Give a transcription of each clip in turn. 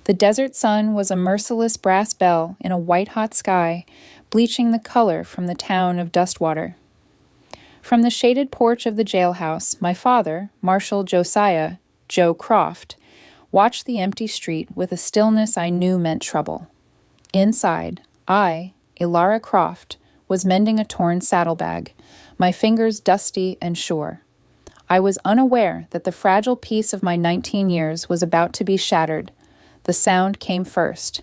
The desert sun was a merciless brass bell in a white-hot sky, bleaching the color from the town of Dustwater. From the shaded porch of the jailhouse, my father, Marshal Josiah, Joe Croft, watched the empty street with a stillness I knew meant trouble. Inside, I, Elara Croft, was mending a torn saddlebag, my fingers dusty and sure. I was unaware that the fragile peace of my 19 years was about to be shattered. The sound came first.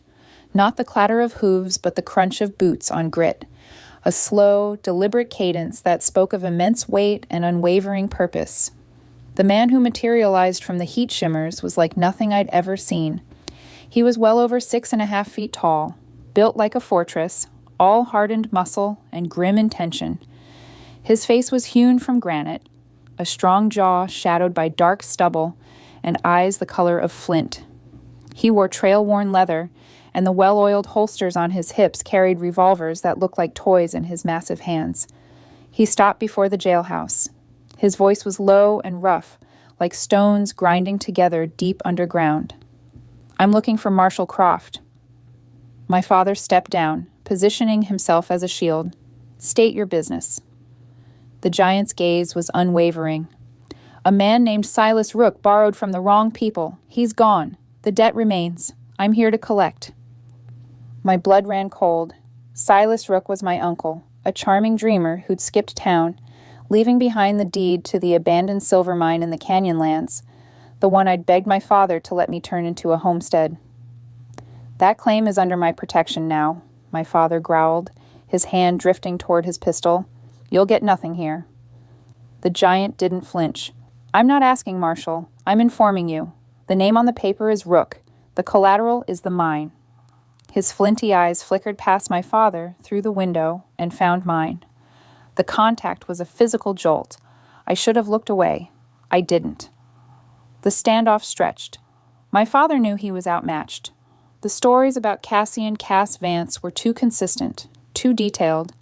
Not the clatter of hooves, but the crunch of boots on grit. A slow, deliberate cadence that spoke of immense weight and unwavering purpose. The man who materialized from the heat shimmers was like nothing I'd ever seen. He was well over 6.5 feet tall, built like a fortress, all hardened muscle and grim intention. His face was hewn from granite, a strong jaw shadowed by dark stubble, and eyes the color of flint. He wore trail-worn leather, and the well-oiled holsters on his hips carried revolvers that looked like toys in his massive hands. He stopped before the jailhouse. His voice was low and rough, like stones grinding together deep underground. "I'm looking for Marshal Croft." My father stepped down, positioning himself as a shield. "State your business." The giant's gaze was unwavering. "A man named Silas Rook borrowed from the wrong people. He's gone. The debt remains. I'm here to collect." My blood ran cold. Silas Rook was my uncle, a charming dreamer who'd skipped town, leaving behind the deed to the abandoned silver mine in the Canyonlands, the one I'd begged my father to let me turn into a homestead. "That claim is under my protection now," my father growled, his hand drifting toward his pistol. "You'll get nothing here." The giant didn't flinch. "I'm not asking, Marshal. I'm informing you. The name on the paper is Rook. The collateral is the mine." His flinty eyes flickered past my father through the window and found mine. The contact was a physical jolt. I should have looked away. I didn't. The standoff stretched. My father knew he was outmatched. The stories about Cassian Cass Vance were too consistent, too detailed.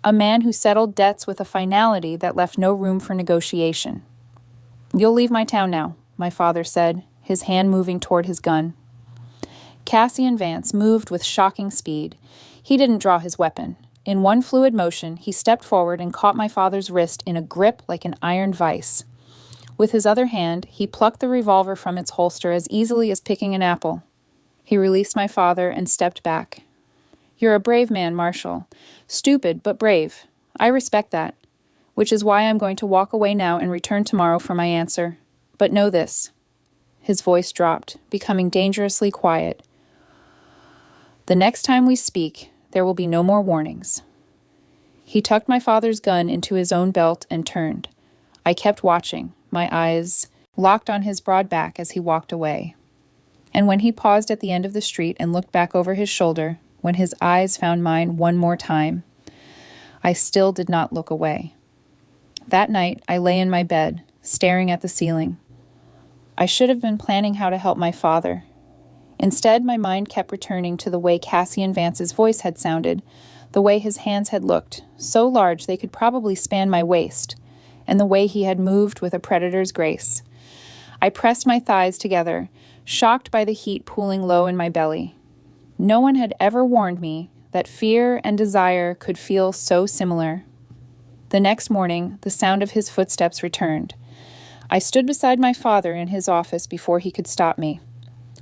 A man who settled debts with a finality that left no room for negotiation. "You'll leave my town now," my father said, his hand moving toward his gun. Cassian Vance moved with shocking speed. He didn't draw his weapon. In one fluid motion, he stepped forward and caught my father's wrist in a grip like an iron vise. With his other hand, he plucked the revolver from its holster as easily as picking an apple. He released my father and stepped back. "You're a brave man, Marshal. Stupid, but brave. I respect that. Which is why I'm going to walk away now and return tomorrow for my answer. But know this." His voice dropped, becoming dangerously quiet. "The next time we speak, there will be no more warnings." He tucked my father's gun into his own belt and turned. I kept watching, my eyes locked on his broad back as he walked away. And when he paused at the end of the street and looked back over his shoulder, when his eyes found mine one more time, I still did not look away. That night, I lay in my bed, staring at the ceiling. I should have been planning how to help my father. Instead, my mind kept returning to the way Cassian Vance's voice had sounded, the way his hands had looked, so large they could probably span my waist, and the way he had moved with a predator's grace. I pressed my thighs together, shocked by the heat pooling low in my belly. No one had ever warned me that fear and desire could feel so similar. The next morning, the sound of his footsteps returned. I stood beside my father in his office before he could stop me.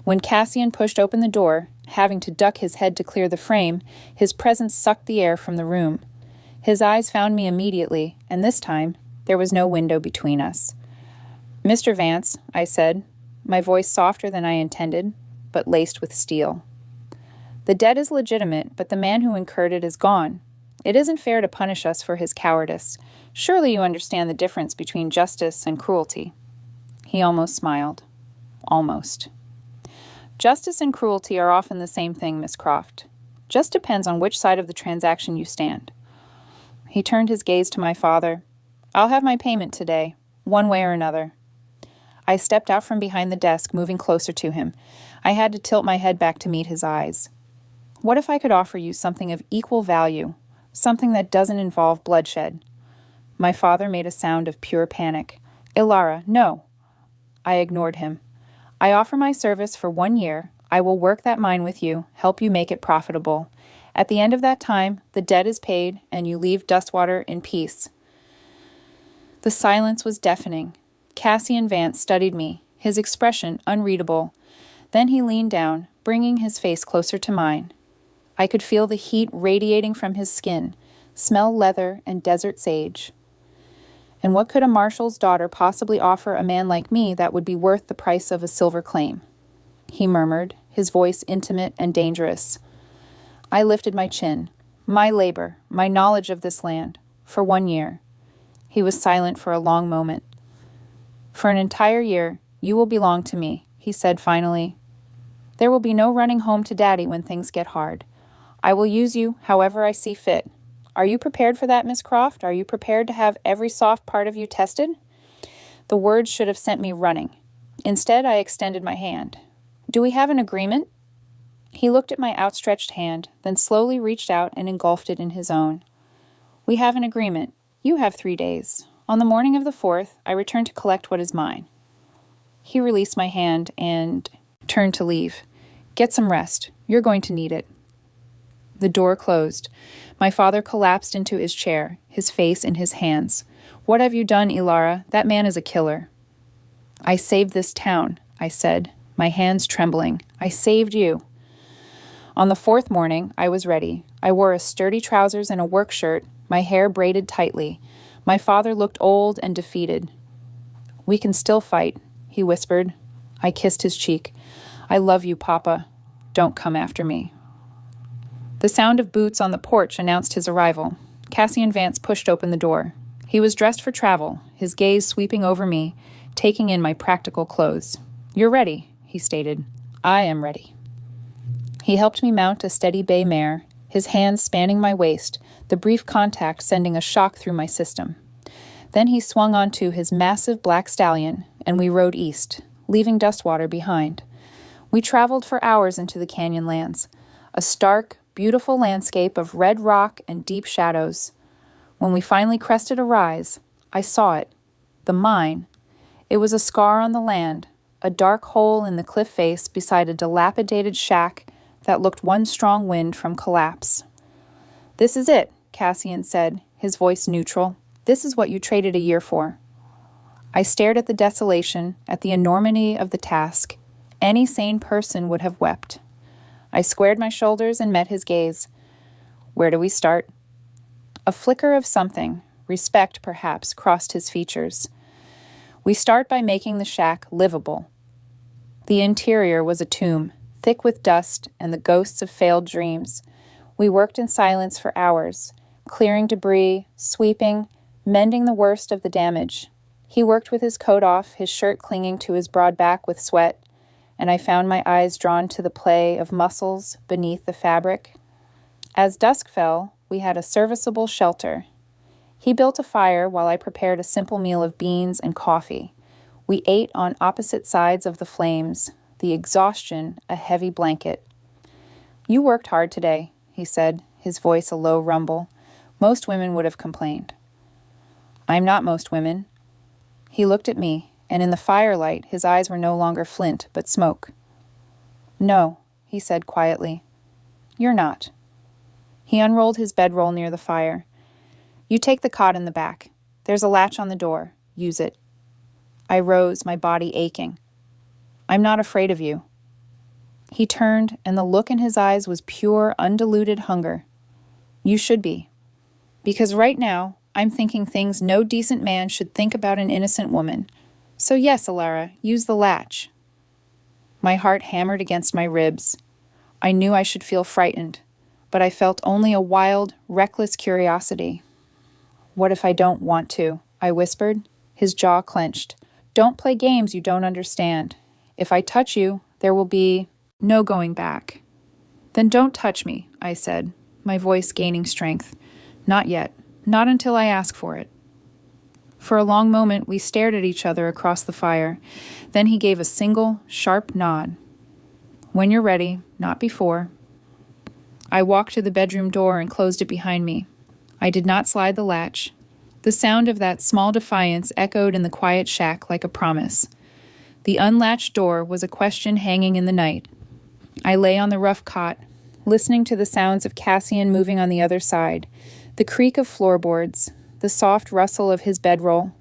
When Cassian pushed open the door, having to duck his head to clear the frame, his presence sucked the air from the room. His eyes found me immediately, and this time, there was no window between us. "Mr. Vance," I said, my voice softer than I intended, but laced with steel. "The debt is legitimate, but the man who incurred it is gone. It isn't fair to punish us for his cowardice. Surely you understand the difference between justice and cruelty." He almost smiled. Almost. "Justice and cruelty are often the same thing, Miss Croft. Just depends on which side of the transaction you stand." He turned his gaze to my father. "I'll have my payment today, one way or another." I stepped out from behind the desk, moving closer to him. I had to tilt my head back to meet his eyes. "What if I could offer you something of equal value, something that doesn't involve bloodshed?" My father made a sound of pure panic. "Elara, no." I ignored him. "I offer my service for 1 year. I will work that mine with you, help you make it profitable. At the end of that time, the debt is paid, and you leave Dustwater in peace." The silence was deafening. Cassian Vance studied me, his expression unreadable. Then he leaned down, bringing his face closer to mine. I could feel the heat radiating from his skin, smell leather and desert sage. "And what could a marshal's daughter possibly offer a man like me that would be worth the price of a silver claim?" he murmured, his voice intimate and dangerous. I lifted my chin. "My labor, my knowledge of this land, for 1 year." He was silent for a long moment. "For an entire year, you will belong to me," he said finally. "There will be no running home to Daddy when things get hard. I will use you however I see fit. Are you prepared for that, Miss Croft? Are you prepared to have every soft part of you tested?" The words should have sent me running. Instead, I extended my hand. "Do we have an agreement?" He looked at my outstretched hand, then slowly reached out and engulfed it in his own. "We have an agreement. You have 3 days. On the morning of the 4th, I return to collect what is mine." He released my hand and turned to leave. "Get some rest. You're going to need it." The door closed. My father collapsed into his chair, his face in his hands. "What have you done, Ilara? That man is a killer." "I saved this town," I said, my hands trembling. "I saved you." On the 4th morning, I was ready. I wore a sturdy trousers and a work shirt, my hair braided tightly. My father looked old and defeated. "We can still fight," he whispered. I kissed his cheek. "I love you, Papa. Don't come after me." The sound of boots on the porch announced his arrival. Cassian Vance pushed open the door. He was dressed for travel, his gaze sweeping over me, taking in my practical clothes. "You're ready," he stated. "I am ready." He helped me mount a steady bay mare, his hands spanning my waist, the brief contact sending a shock through my system. Then he swung onto his massive black stallion, and we rode east, leaving Dustwater behind. We traveled for hours into the canyon lands, a stark, beautiful landscape of red rock and deep shadows. When we finally crested a rise, I saw it, the mine. It was a scar on the land, a dark hole in the cliff face beside a dilapidated shack that looked one strong wind from collapse. "This is it," Cassian said, his voice neutral. "This is what you traded a year for." I stared at the desolation, at the enormity of the task. Any sane person would have wept. I squared my shoulders and met his gaze. "Where do we start?" A flicker of something, respect perhaps, crossed his features. "We start by making the shack livable." The interior was a tomb, thick with dust and the ghosts of failed dreams. We worked in silence for hours, clearing debris, sweeping, mending the worst of the damage. He worked with his coat off, his shirt clinging to his broad back with sweat, and I found my eyes drawn to the play of muscles beneath the fabric. As dusk fell, we had a serviceable shelter. He built a fire while I prepared a simple meal of beans and coffee. We ate on opposite sides of the flames, the exhaustion a heavy blanket. "You worked hard today," he said, his voice a low rumble. "Most women would have complained." "I'm not most women." He looked at me, and in the firelight his eyes were no longer flint, but smoke. "No," he said quietly. "You're not." He unrolled his bedroll near the fire. "You take the cot in the back. There's a latch on the door. Use it." I rose, my body aching. "I'm not afraid of you." He turned, and the look in his eyes was pure, undiluted hunger. "You should be. Because right now, I'm thinking things no decent man should think about an innocent woman. So yes, Ilara, use the latch." My heart hammered against my ribs. I knew I should feel frightened, but I felt only a wild, reckless curiosity. "What if I don't want to?" I whispered, his jaw clenched. "Don't play games you don't understand. If I touch you, there will be no going back." "Then don't touch me," I said, my voice gaining strength. "Not yet. Not until I ask for it." For a long moment, we stared at each other across the fire. Then he gave a single, sharp nod. "When you're ready, not before." I walked to the bedroom door and closed it behind me. I did not slide the latch. The sound of that small defiance echoed in the quiet shack like a promise. The unlatched door was a question hanging in the night. I lay on the rough cot, listening to the sounds of Cassian moving on the other side, the creak of floorboards, the soft rustle of his bedroll.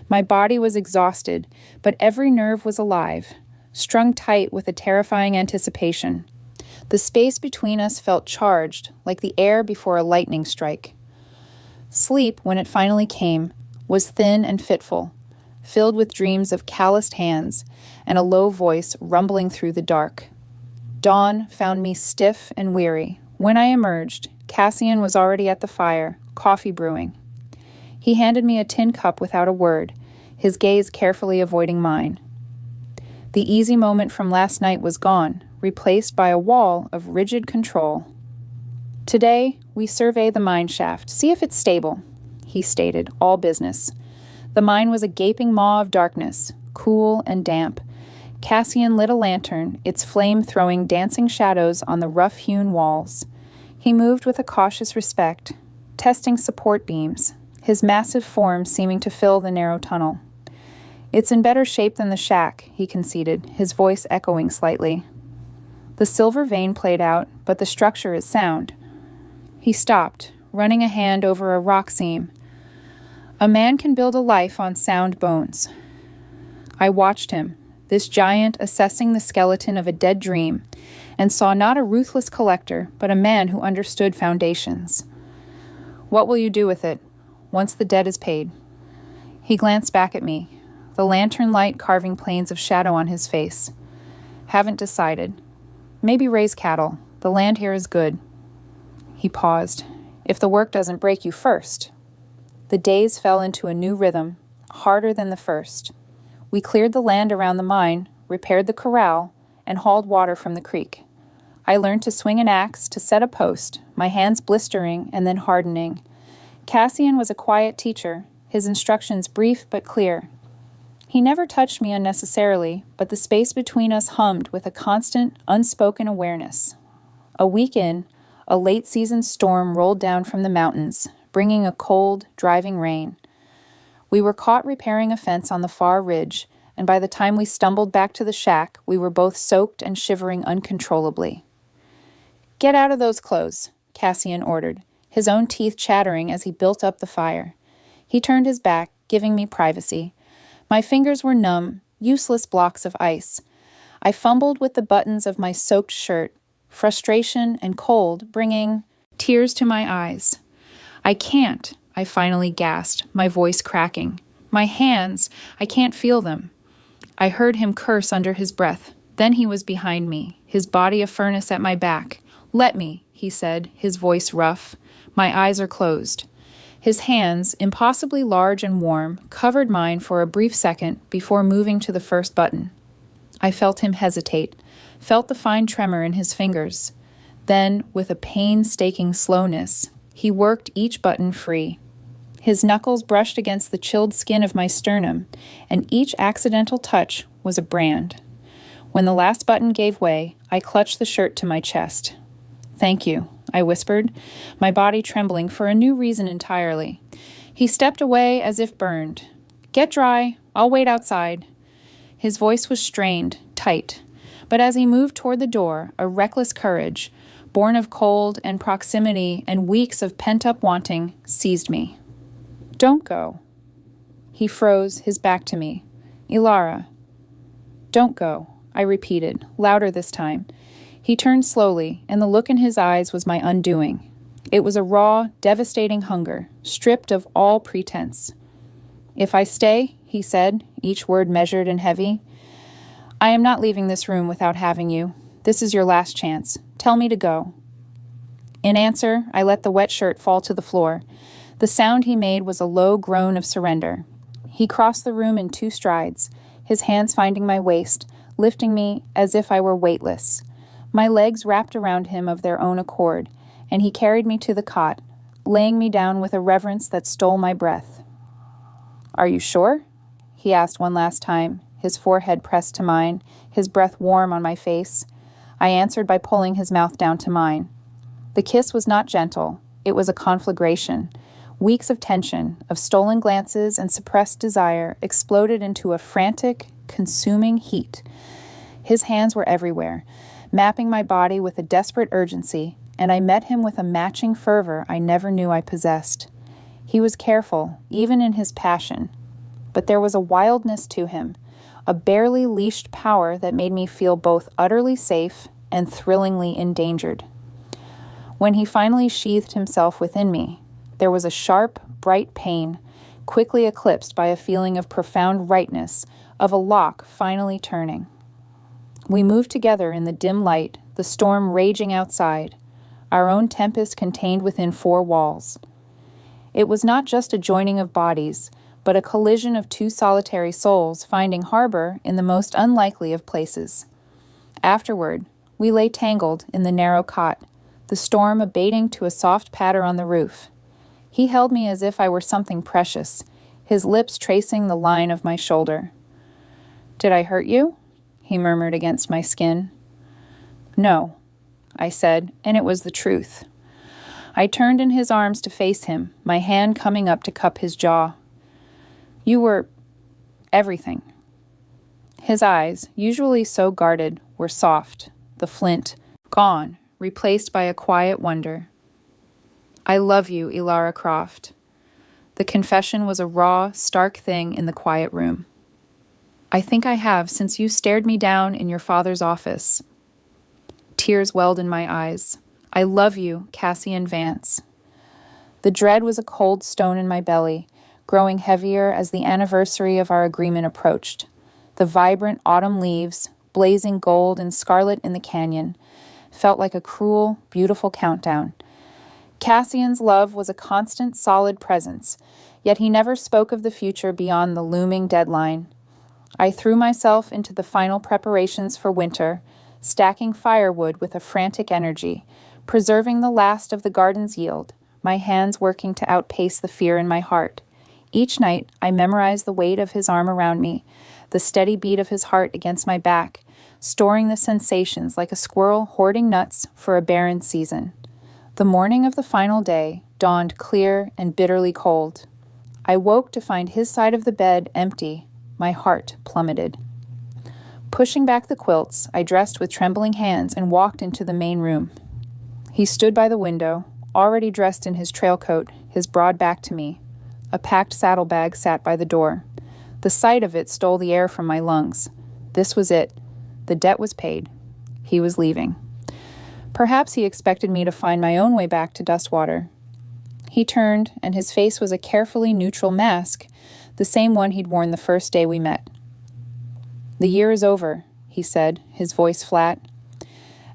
My body was exhausted, but every nerve was alive, strung tight with a terrifying anticipation. The space between us felt charged, like the air before a lightning strike. Sleep, when it finally came, was thin and fitful, filled with dreams of calloused hands and a low voice rumbling through the dark. Dawn found me stiff and weary. When I emerged, Cassian was already at the fire, coffee brewing. He handed me a tin cup without a word, his gaze carefully avoiding mine. The easy moment from last night was gone, replaced by a wall of rigid control. Today, we survey the mine shaft, see if it's stable, he stated, all business. The mine was a gaping maw of darkness, cool and damp. Cassian lit a lantern, its flame throwing dancing shadows on the rough-hewn walls. He moved with a cautious respect, testing support beams, his massive form seeming to fill the narrow tunnel. It's in better shape than the shack, he conceded, his voice echoing slightly. The silver vein played out, but the structure is sound. He stopped, running a hand over a rock seam. A man can build a life on sound bones. I watched him, this giant assessing the skeleton of a dead dream, and saw not a ruthless collector, but a man who understood foundations. What will you do with it, once the debt is paid? He glanced back at me, the lantern light carving planes of shadow on his face. Haven't decided. Maybe raise cattle. The land here is good. He paused. If the work doesn't break you first. The days fell into a new rhythm, harder than the first. We cleared the land around the mine, repaired the corral, and hauled water from the creek. I learned to swing an axe, to set a post, my hands blistering and then hardening. Cassian was a quiet teacher, his instructions brief but clear. He never touched me unnecessarily, but the space between us hummed with a constant, unspoken awareness. A week in, a late-season storm rolled down from the mountains, bringing a cold, driving rain. We were caught repairing a fence on the far ridge, and by the time we stumbled back to the shack, we were both soaked and shivering uncontrollably. "Get out of those clothes," Cassian ordered, his own teeth chattering as he built up the fire. He turned his back, giving me privacy. My fingers were numb, useless blocks of ice. I fumbled with the buttons of my soaked shirt, frustration and cold bringing tears to my eyes. "I can't," I finally gasped, my voice cracking. "My hands, I can't feel them." I heard him curse under his breath. Then he was behind me, his body a furnace at my back. "Let me," he said, his voice rough. My eyes are closed. His hands, impossibly large and warm, covered mine for a brief second before moving to the first button. I felt him hesitate, felt the fine tremor in his fingers. Then, with a painstaking slowness, he worked each button free. His knuckles brushed against the chilled skin of my sternum, and each accidental touch was a brand. When the last button gave way, I clutched the shirt to my chest. "Thank you," I whispered, my body trembling for a new reason entirely. He stepped away as if burned. "Get dry. I'll wait outside." His voice was strained, tight, but as he moved toward the door, a reckless courage, born of cold and proximity and weeks of pent-up wanting, seized me. "Don't go." He froze, his back to me. "Ilara." "Don't go," I repeated, louder this time. He turned slowly, and the look in his eyes was my undoing. It was a raw, devastating hunger, stripped of all pretense. "If I stay," he said, each word measured and heavy, "I am not leaving this room without having you. This is your last chance. Tell me to go." In answer, I let the wet shirt fall to the floor. The sound he made was a low groan of surrender. He crossed the room in 2 strides, his hands finding my waist, lifting me as if I were weightless. My legs wrapped around him of their own accord, and he carried me to the cot, laying me down with a reverence that stole my breath. "Are you sure?" he asked one last time, his forehead pressed to mine, his breath warm on my face. I answered by pulling his mouth down to mine. The kiss was not gentle. It was a conflagration. Weeks of tension, of stolen glances and suppressed desire exploded into a frantic, consuming heat. His hands were everywhere, mapping my body with a desperate urgency, and I met him with a matching fervor I never knew I possessed. He was careful, even in his passion, but there was a wildness to him, a barely leashed power that made me feel both utterly safe and thrillingly endangered. When he finally sheathed himself within me, there was a sharp, bright pain, quickly eclipsed by a feeling of profound rightness, of a lock finally turning. We moved together in the dim light, the storm raging outside, our own tempest contained within four walls. It was not just a joining of bodies, but a collision of two solitary souls finding harbor in the most unlikely of places. Afterward, we lay tangled in the narrow cot, the storm abating to a soft patter on the roof. He held me as if I were something precious, his lips tracing the line of my shoulder. "Did I hurt you?" he murmured against my skin. "No," I said, and it was the truth. I turned in his arms to face him, my hand coming up to cup his jaw. "You were everything." His eyes, usually so guarded, were soft, the flint, gone, replaced by a quiet wonder. "I love you, Ilara Croft." The confession was a raw, stark thing in the quiet room. "I think I have since you stared me down in your father's office." Tears welled in my eyes. "I love you, Cassian Vance." The dread was a cold stone in my belly, growing heavier as the anniversary of our agreement approached. The vibrant autumn leaves, blazing gold and scarlet in the canyon, felt like a cruel, beautiful countdown. Cassian's love was a constant, solid presence, yet he never spoke of the future beyond the looming deadline. I threw myself into the final preparations for winter, stacking firewood with a frantic energy, preserving the last of the garden's yield, my hands working to outpace the fear in my heart. Each night, I memorized the weight of his arm around me, the steady beat of his heart against my back, storing the sensations like a squirrel hoarding nuts for a barren season. The morning of the final day dawned clear and bitterly cold. I woke to find his side of the bed empty. My heart plummeted. Pushing back the quilts, I dressed with trembling hands and walked into the main room. He stood by the window, already dressed in his trail coat, his broad back to me. A packed saddlebag sat by the door. The sight of it stole the air from my lungs. This was it. The debt was paid. He was leaving. Perhaps he expected me to find my own way back to Dustwater. He turned, and his face was a carefully neutral mask, the same one he'd worn the first day we met. "The year is over," he said, his voice flat.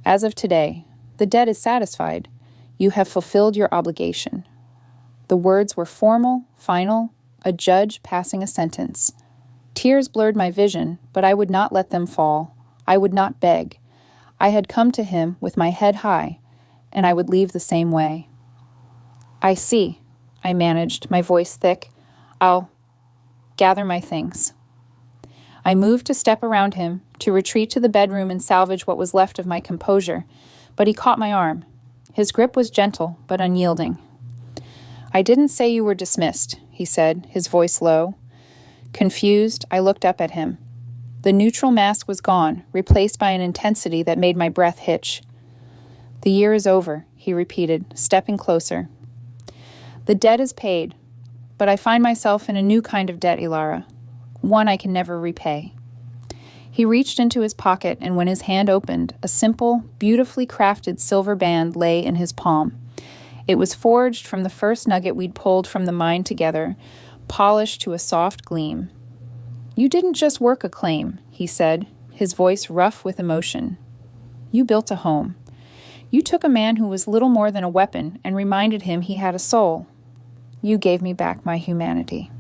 "As of today, the debt is satisfied. You have fulfilled your obligation." The words were formal, final, a judge passing a sentence. Tears blurred my vision, but I would not let them fall. I would not beg. I had come to him with my head high, and I would leave the same way. "I see," I managed, my voice thick. "I'll gather my things." I moved to step around him, to retreat to the bedroom and salvage what was left of my composure, but he caught my arm. His grip was gentle, but unyielding. "I didn't say you were dismissed," he said, his voice low. Confused, I looked up at him. The neutral mask was gone, replaced by an intensity that made my breath hitch. "The year is over," he repeated, stepping closer. "The debt is paid, but I find myself in a new kind of debt, Ilara, one I can never repay." He reached into his pocket, and when his hand opened, a simple, beautifully crafted silver band lay in his palm. It was forged from the first nugget we'd pulled from the mine together, polished to a soft gleam. "You didn't just work a claim," he said, his voice rough with emotion. "You built a home. You took a man who was little more than a weapon and reminded him he had a soul. You gave me back my humanity."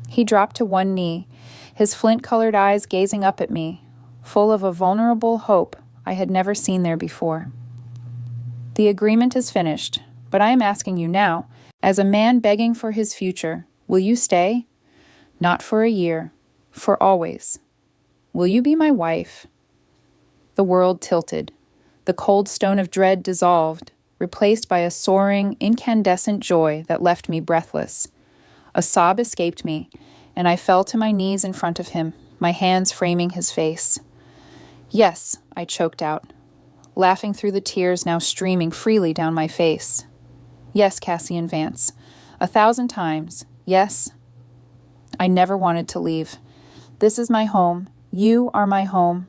He dropped to one knee, his flint-colored eyes gazing up at me, full of a vulnerable hope I had never seen there before. "The agreement is finished, but I am asking you now, as a man begging for his future, will you stay? Not for a year, for always. Will you be my wife?" The world tilted. The cold stone of dread dissolved, replaced by a soaring, incandescent joy that left me breathless. A sob escaped me, and I fell to my knees in front of him, my hands framing his face. "Yes," I choked out, laughing through the tears now streaming freely down my face. Yes, Cassian Vance. 1,000 times. Yes. I never wanted to leave. This is my home. You are my home.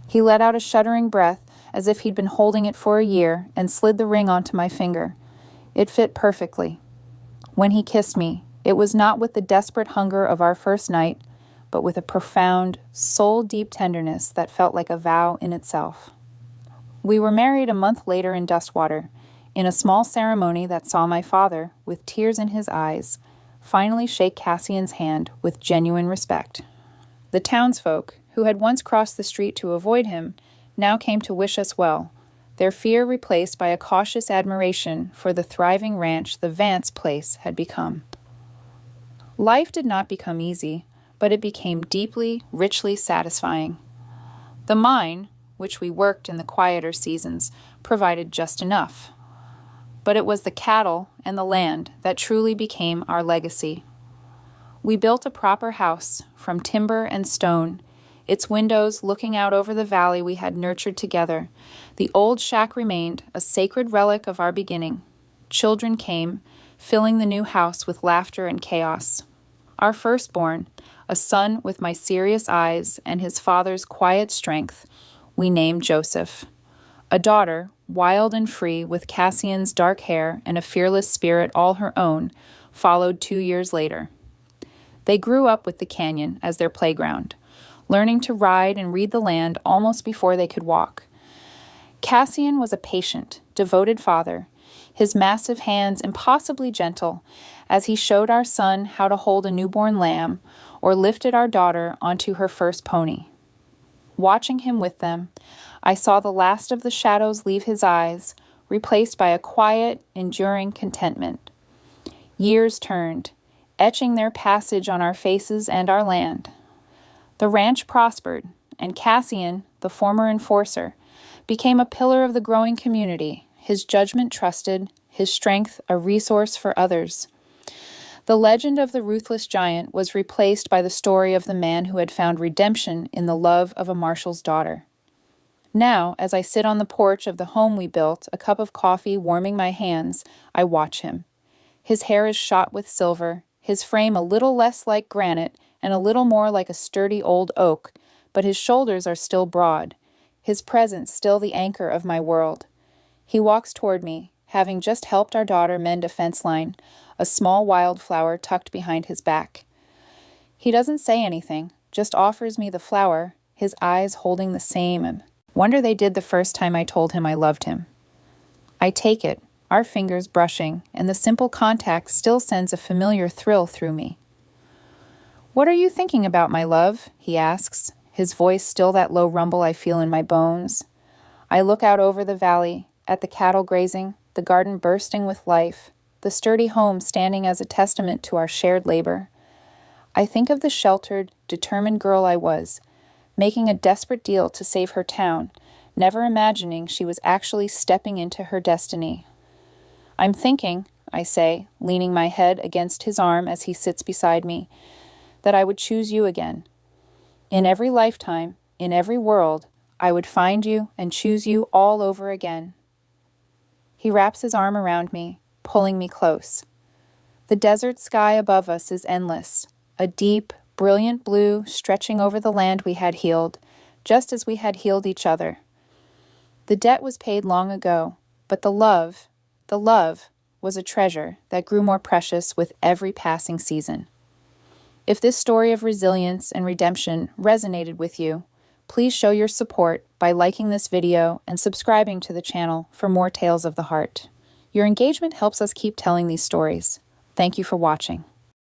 He let out a shuddering breath as if he'd been holding it for a year and slid the ring onto my finger. It fit perfectly. When he kissed me, it was not with the desperate hunger of our first night, but with a profound, soul-deep tenderness that felt like a vow in itself. We were married a month later in Dustwater, in a small ceremony that saw my father, with tears in his eyes, finally shake Cassian's hand with genuine respect. The townsfolk, who had once crossed the street to avoid him, now came to wish us well, their fear replaced by a cautious admiration for the thriving ranch the Vance place had become. Life did not become easy, but it became deeply, richly satisfying. The mine, which we worked in the quieter seasons, provided just enough. But it was the cattle and the land that truly became our legacy. We built a proper house from timber and stone, its windows looking out over the valley we had nurtured together. The old shack remained, a sacred relic of our beginning. Children came, filling the new house with laughter and chaos. Our firstborn, a son with my serious eyes and his father's quiet strength, we named Joseph. A daughter, wild and free, with Cassian's dark hair and a fearless spirit all her own, followed 2 years later. They grew up with the canyon as their playground, learning to ride and read the land almost before they could walk. Cassian was a patient, devoted father, his massive hands impossibly gentle as he showed our son how to hold a newborn lamb or lifted our daughter onto her first pony. Watching him with them, I saw the last of the shadows leave his eyes, replaced by a quiet, enduring contentment. Years turned, etching their passage on our faces and our land. The ranch prospered, and Cassian, the former enforcer, became a pillar of the growing community, his judgment trusted, his strength a resource for others. The legend of the ruthless giant was replaced by the story of the man who had found redemption in the love of a marshal's daughter. Now, as I sit on the porch of the home we built, a cup of coffee warming my hands, I watch him. His hair is shot with silver, his frame a little less like granite and a little more like a sturdy old oak, but his shoulders are still broad, his presence still the anchor of my world. He walks toward me, having just helped our daughter mend a fence line, a small wildflower tucked behind his back. He doesn't say anything, just offers me the flower, his eyes holding the same. Wonder they did the first time I told him I loved him. I take it, our fingers brushing, and the simple contact still sends a familiar thrill through me. "What are you thinking about, my love?" he asks, his voice still that low rumble I feel in my bones. I look out over the valley, at the cattle grazing, the garden bursting with life, the sturdy home standing as a testament to our shared labor. I think of the sheltered, determined girl I was, making a desperate deal to save her town, never imagining she was actually stepping into her destiny. "I'm thinking," I say, leaning my head against his arm as he sits beside me, "that I would choose you again. In every lifetime, in every world, I would find you and choose you all over again." He wraps his arm around me, pulling me close. The desert sky above us is endless, a deep, brilliant blue stretching over the land we had healed, just as we had healed each other. The debt was paid long ago, but the love was a treasure that grew more precious with every passing season. If this story of resilience and redemption resonated with you, please show your support by liking this video and subscribing to the channel for more tales of the heart. Your engagement helps us keep telling these stories. Thank you for watching.